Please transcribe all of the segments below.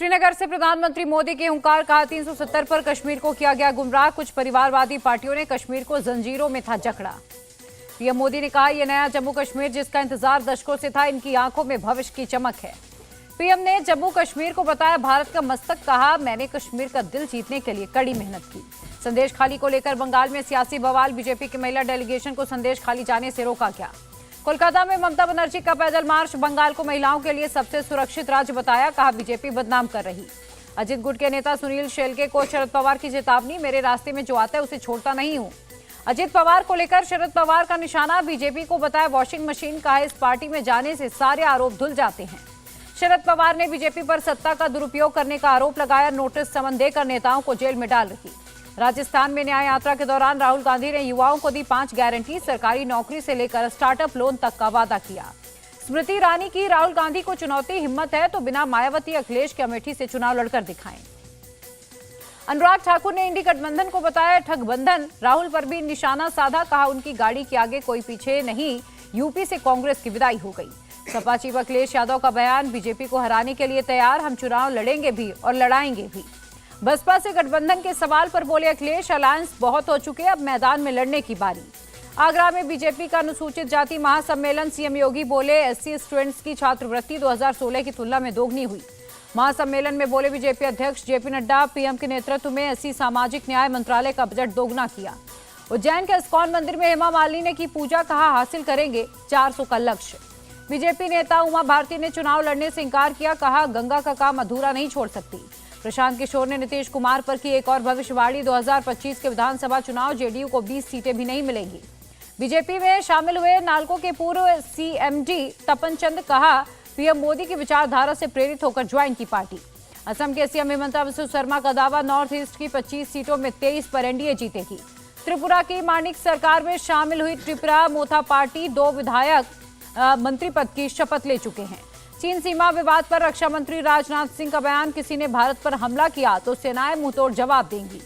श्रीनगर से प्रधानमंत्री मोदी के हुंकार, कहा 370 पर कश्मीर को किया गया गुमराह। कुछ परिवारवादी पार्टियों ने कश्मीर को जंजीरों में था जकड़ा। पीएम मोदी ने कहा, यह नया जम्मू कश्मीर जिसका इंतजार दशकों से था, इनकी आंखों में भविष्य की चमक है। पीएम ने जम्मू कश्मीर को बताया भारत का मस्तक, कहा मैंने कश्मीर का दिल जीतने के लिए कड़ी मेहनत की। संदेश खाली को लेकर बंगाल में सियासी बवाल, बीजेपी की महिला डेलीगेशन को संदेश खाली जाने से रोका गया। कोलकाता में ममता बनर्जी का पैदल मार्च, बंगाल को महिलाओं के लिए सबसे सुरक्षित राज्य बताया, कहा बीजेपी बदनाम कर रही। अजित गुट के नेता सुनील शेलके को शरद पवार की चेतावनी, मेरे रास्ते में जो आता है उसे छोड़ता नहीं हूं। अजित पवार को लेकर शरद पवार का निशाना, बीजेपी को बताया वॉशिंग मशीन, कहा इस पार्टी में जाने से सारे आरोप धुल जाते हैं। शरद पवार ने बीजेपी पर सत्ता का दुरुपयोग करने का आरोप लगाया, नोटिस समन देकर नेताओं को जेल में डाल रही। राजस्थान में न्याय यात्रा के दौरान राहुल गांधी ने युवाओं को दी 5 गारंटी, सरकारी नौकरी से लेकर स्टार्टअप लोन तक का वादा किया। स्मृति ईरानी की, राहुल गांधी को चुनौती, हिम्मत है तो बिना मायावती अखिलेश की अमेठी से चुनाव लड़कर दिखाएं। अनुराग ठाकुर ने इंडी गठबंधन को बताया ठगबंधन, राहुल पर भी निशाना साधा, कहा उनकी गाड़ी के आगे कोई पीछे नहीं, यूपी से कांग्रेस की विदाई हो गई। सपा चीफ अखिलेश यादव का बयान, बीजेपी को हराने के लिए तैयार, हम चुनाव लड़ेंगे भी और लड़ाएंगे भी। बसपा से गठबंधन के सवाल पर बोले अखिलेश, अलायंस बहुत हो चुके, अब मैदान में लड़ने की बारी। आगरा में बीजेपी का अनुसूचित जाति महासम्मेलन, सीएम योगी बोले एससी स्टूडेंट्स की छात्रवृत्ति 2016 की तुलना में दोगुनी हुई। महासम्मेलन में बोले बीजेपी अध्यक्ष जेपी नड्डा, पीएम के नेतृत्व में एससी सामाजिक न्याय मंत्रालय का बजट दोगुना किया। उज्जैन के इस्कॉन मंदिर में हेमा मालिनी ने की पूजा, कहा हासिल करेंगे 400 का लक्ष्य। बीजेपी नेता उमा भारती ने चुनाव लड़ने से इंकार किया, कहा गंगा का काम अधूरा नहीं छोड़ सकती। प्रशांत किशोर ने नीतीश कुमार पर की एक और भविष्यवाणी, 2025 के विधानसभा चुनाव जेडीयू को 20 सीटें भी नहीं मिलेंगी। बीजेपी में शामिल हुए नालको के पूर्व सीएमडी तपन चंद, कहा पीएम मोदी की विचारधारा से प्रेरित होकर ज्वाइन की पार्टी। असम के सीएम हिमंता बिस्वा शर्मा का दावा, नॉर्थ ईस्ट की 25 सीटों में 23 पर एनडीए जीतेगी। त्रिपुरा की मानिक सरकार में शामिल हुई त्रिपुरा मोथा पार्टी, 2 विधायक मंत्री पद की शपथ ले चुके हैं। चीन सीमा विवाद पर रक्षा मंत्री राजनाथ सिंह का बयान, किसी ने भारत पर हमला किया तो सेनाएं मुंहतोड़ जवाब देंगी।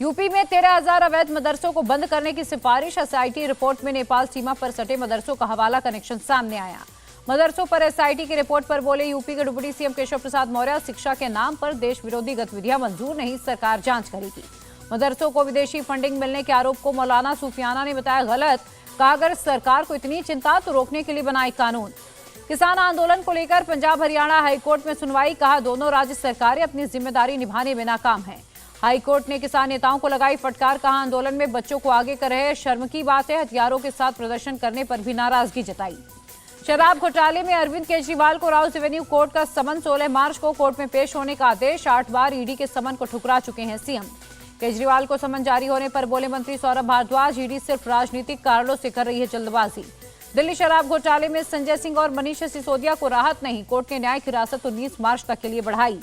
यूपी में 13,000 अवैध मदरसों को बंद करने की सिफारिश, एसआईटी रिपोर्ट में नेपाल सीमा पर सटे मदरसों का हवाला कनेक्शन सामने आया। मदरसों पर एसआईटी की रिपोर्ट पर बोले यूपी के डिप्टी सीएम केशव प्रसाद मौर्य, शिक्षा के नाम पर देश विरोधी गतिविधियां मंजूर नहीं, सरकार जांच करेगी। मदरसों को विदेशी फंडिंग मिलने के आरोप को मौलाना सूफियाना ने बताया गलत, कहा अगर सरकार को इतनी चिंता तो रोकने के लिए बनाए कानून। किसान आंदोलन को लेकर पंजाब हरियाणा हाईकोर्ट में सुनवाई, कहा दोनों राज्य सरकारें अपनी जिम्मेदारी निभाने में नाकाम हैं। हाईकोर्ट ने किसान नेताओं को लगाई फटकार, कहा आंदोलन में बच्चों को आगे कर रहे शर्म की बात है, हथियारों के साथ प्रदर्शन करने पर भी नाराजगी जताई। शराब घोटाले में अरविंद केजरीवाल को राउस एवेन्यू कोर्ट का समन, 16 मार्च को कोर्ट में पेश होने का आदेश, 8 बार ईडी के समन को ठुकरा चुके हैं सीएम। केजरीवाल को समन जारी होने पर बोले मंत्री सौरभ भारद्वाज, ईडी सिर्फ राजनीतिक कारणों से कर रही है जल्दबाजी। दिल्ली शराब घोटाले में संजय सिंह और मनीष सिसोदिया को राहत नहीं, कोर्ट ने न्यायिक हिरासत 19 मार्च तक के लिए बढ़ाई।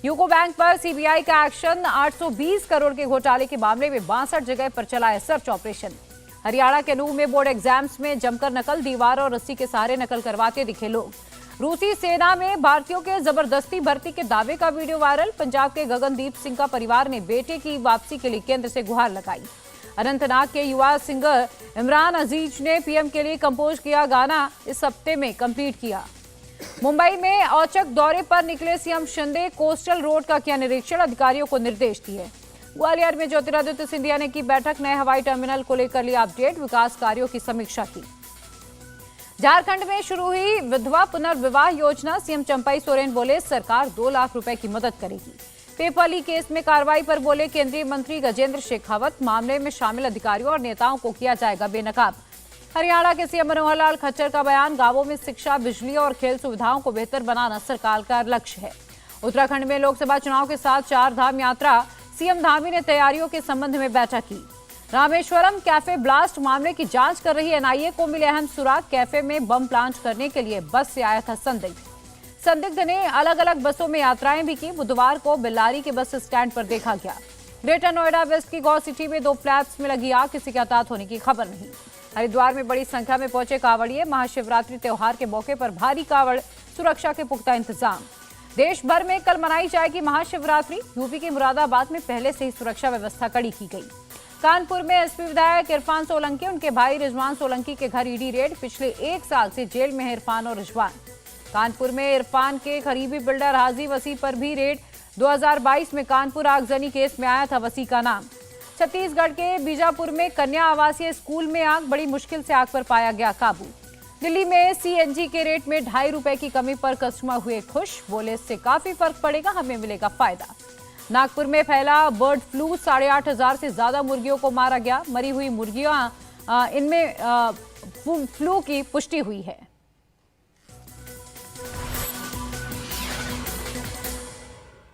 यूको बैंक पर सीबीआई का एक्शन, 820 करोड़ के घोटाले के मामले में 62 जगह पर चला है सर्च ऑपरेशन। हरियाणा के नूह में बोर्ड एग्जाम्स में जमकर नकल, दीवार और रस्सी के सहारे नकल करवाते दिखे लोग। रूसी सेना में भारतीयों के जबरदस्ती भर्ती के दावे का वीडियो वायरल, पंजाब के गगनदीप सिंह का परिवार ने बेटे की वापसी के लिए केंद्र से गुहार लगाई। अनंतनाग के युवा सिंगर इमरान अजीज ने पीएम के लिए कंपोज किया गाना, इस हफ्ते में कंप्लीट किया। मुंबई में औचक दौरे पर निकले सीएम शिंदे, कोस्टल रोड का किया निरीक्षण, अधिकारियों को निर्देश दिए। ग्वालियर में ज्योतिरादित्य सिंधिया ने की बैठक, नए हवाई टर्मिनल को लेकर लिया अपडेट, विकास कार्यों की समीक्षा की। झारखंड में शुरू हुई विधवा पुनर्विवाह योजना, सीएम चंपई सोरेन बोले सरकार 2 लाख रुपए की मदद करेगी। पेपली केस में कार्रवाई पर बोले केंद्रीय मंत्री गजेंद्र शेखावत, मामले में शामिल अधिकारियों और नेताओं को किया जाएगा बेनकाब। हरियाणा के सीएम मनोहर लाल खट्टर का बयान, गांवों में शिक्षा, बिजली और खेल सुविधाओं को बेहतर बनाना सरकार का लक्ष्य है। उत्तराखंड में लोकसभा चुनाव के साथ 4 धाम यात्रा, सीएम धामी ने तैयारियों के संबंध में बैठक की। रामेश्वरम कैफे ब्लास्ट मामले की जांच कर रही एनआईए को मिले अहम सुराग, कैफे में बम प्लांट करने के लिए बस से आया था संदिग्ध ने अलग अलग बसों में यात्राएं भी की। बुधवार को बेल्लारी के बस स्टैंड पर देखा गया। ग्रेटर नोएडा वेस्ट की गौ सिटी में 2 फ्लैट्स में लगी आग, किसी के हताहत होने की खबर नहीं। हरिद्वार में बड़ी संख्या में पहुंचे कांवड़िए, महाशिवरात्रि त्योहार के मौके पर भारी कांवड़, सुरक्षा के पुख्ता इंतजाम। देश भर में कल मनाई जाएगी महाशिवरात्रि, यूपी के मुरादाबाद में पहले से ही सुरक्षा व्यवस्था कड़ी की गई। कानपुर में एसपी विधायक इरफान सोलंकी, उनके भाई रिजवान सोलंकी के घर ईडी रेड, पिछले 1 साल से जेल में है इरफान और रिजवान। कानपुर में इरफान के करीबी बिल्डर हाजी वसी पर भी रेड। 2022 में कानपुर आगजनी केस में आया था वसी का नाम। छत्तीसगढ़ के बीजापुर में कन्या आवासीय स्कूल में आग, बड़ी मुश्किल से आग पर पाया गया काबू। दिल्ली में सीएनजी के रेट में ₹2.5 की कमी पर कस्टमर हुए खुश, बोले इससे काफी फर्क पड़ेगा, हमें मिलेगा फायदा। नागपुर में फैला बर्ड फ्लू, 8,500 से ज्यादा मुर्गियों को मारा गया। मरी हुई मुर्गियां, इनमें फ्लू की पुष्टि हुई है।